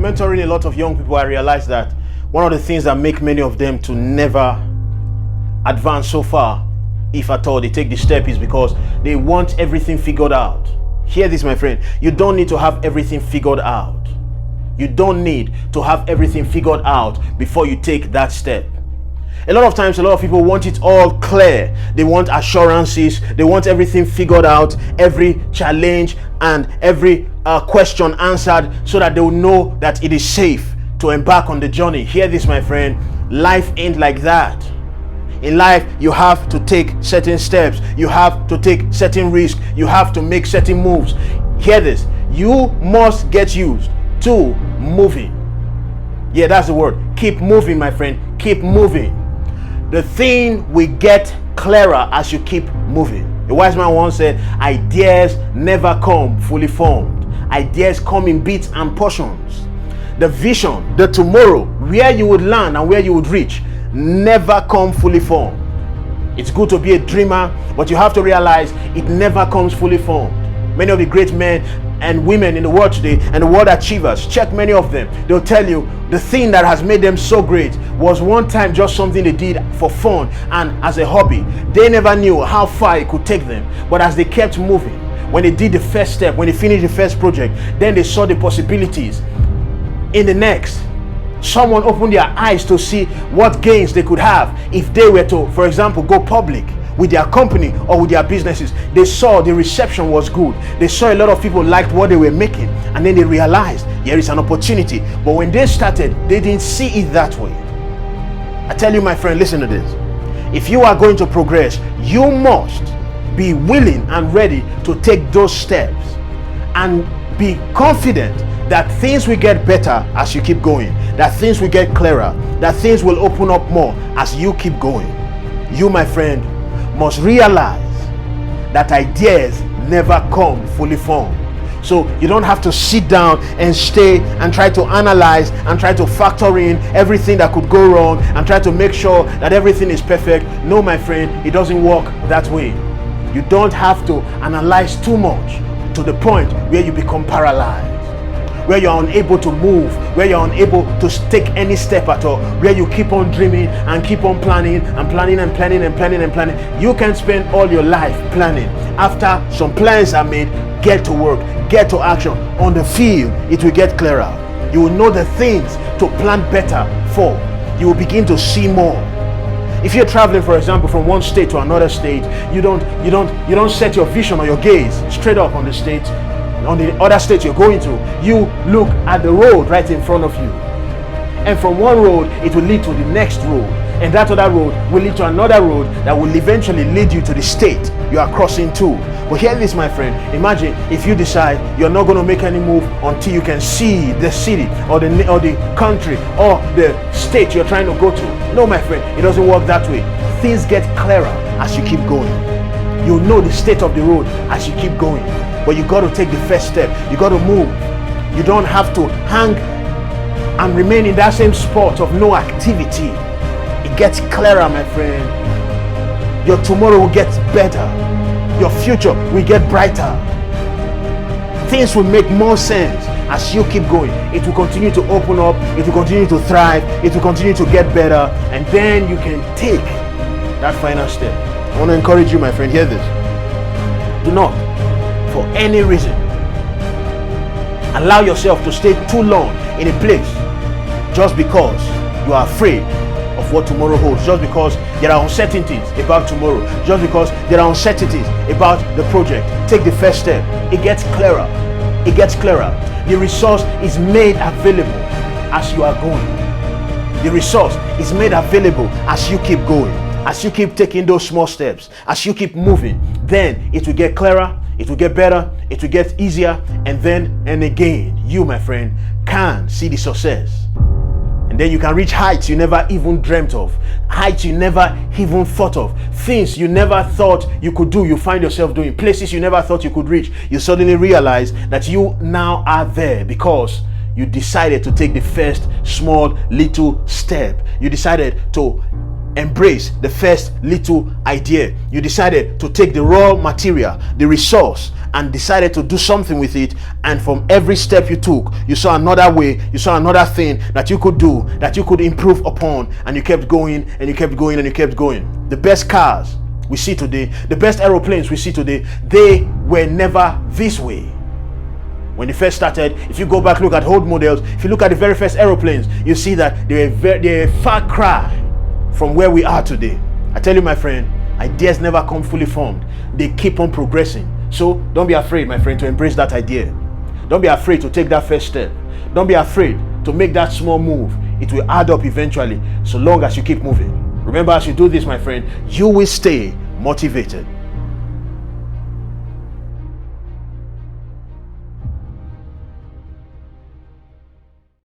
mentoring a lot of young people, I realized that one of the things that make many of them to never advance so far, if at all they take the step, is because they want everything figured out. Hear this, my friend. You don't need to have everything figured out. You don't need to have everything figured out before you take that step. A lot of times, a lot of people want it all clear. They want assurances. They want everything figured out, every challenge and every question answered, so that they will know that it is safe to embark on the journey. Hear this, my friend. Life ain't like that. In life, you have to take certain steps. You have to take certain risks. You have to make certain moves. Hear this. You must get used to moving. Yeah, that's the word. Keep moving, my friend. Keep moving. The thing will get clearer as you keep moving. A wise man once said, ideas never come fully formed. Ideas come in bits and portions. The vision, the tomorrow, where you would land and where you would reach, never come fully formed. It's good to be a dreamer, but you have to realize it never comes fully formed. Many of the great men and women in the world today, and the world achievers, check many of them, they'll tell you the thing that has made them so great was one time just something they did for fun and as a hobby. They never knew how far it could take them, but as they kept moving, when they did the first step, when they finished the first project, then they saw the possibilities in the next. Someone opened their eyes to see what gains they could have if they were to, for example, go public with their company or with their businesses. They saw the reception was good. They saw a lot of people liked what they were making, and then they realized there is an opportunity. But when they started, they didn't see it that way. I tell you, my friend, listen to this. If you are going to progress, you must be willing and ready to take those steps and be confident that things will get better as you keep going, that things will get clearer, that things will open up more as you keep going. You, my friend, must realize that ideas never come fully formed. So you don't have to sit down and stay and try to analyze and try to factor in everything that could go wrong and try to make sure that everything is perfect. No, my friend, it doesn't work that way. You don't have to analyze too much to the point where you become paralyzed, where you're unable to move, where you're unable to take any step at all, where you keep on dreaming and keep on planning and planning and planning and planning and planning. You can spend all your life planning. After some plans are made, get to work, get to action. On the field, it will get clearer. You will know the things to plan better for. You will begin to see more. If you're traveling, for example, from one state to another state, you don't set your vision or your gaze straight up on the state, on the other state you're going to. You look at the road right in front of you, and from one road it will lead to the next road, and that other road will lead to another road that will eventually lead you to the state you are crossing to. But hear this, my friend. Imagine if you decide you're not going to make any move until you can see the city or the country or the state you're trying to go to. No, my friend, it doesn't work that way. Things get clearer as you keep going. You'll know the state of the road as you keep going. But you got to take the first step. You got to move. You don't have to hang and remain in that same spot of no activity. It gets clearer, my friend. Your tomorrow will get better. Your future will get brighter. Things will make more sense as you keep going. It will continue to open up. It will continue to thrive. It will continue to get better. And then you can take that final step. I want to encourage you, my friend. Hear this. Do not, for any reason, allow yourself to stay too long in a place just because you are afraid of what tomorrow holds, just because there are uncertainties about tomorrow, just because there are uncertainties about the project. Take the first step. It gets clearer. It gets clearer. The resource is made available as you are going. The resource is made available as you keep going, as you keep taking those small steps, as you keep moving. Then it will get clearer, it will get better, it will get easier, and then and again, you, my friend, can see the success. And then you can reach heights you never even dreamt of, heights you never even thought of, things you never thought you could do, you find yourself doing, places you never thought you could reach. You suddenly realize that you now are there because you decided to take the first small little step. You decided to embrace the first little idea. You decided to take the raw material, the resource, and decided to do something with it, and from every step you took, you saw another way, you saw another thing that you could do, that you could improve upon, and you kept going and you kept going and you kept going. The best cars we see today, the best aeroplanes we see today, they were never this way. When they first started, if you go back, look at old models, if you look at the very first aeroplanes, you see that they're a far cry from where we are today. I tell you, my friend, ideas never come fully formed. They keep on progressing. So don't be afraid, my friend, to embrace that idea. Don't be afraid to take that first step. Don't be afraid to make that small move. It will add up eventually, so long as you keep moving. Remember, as you do this, my friend, you will stay motivated.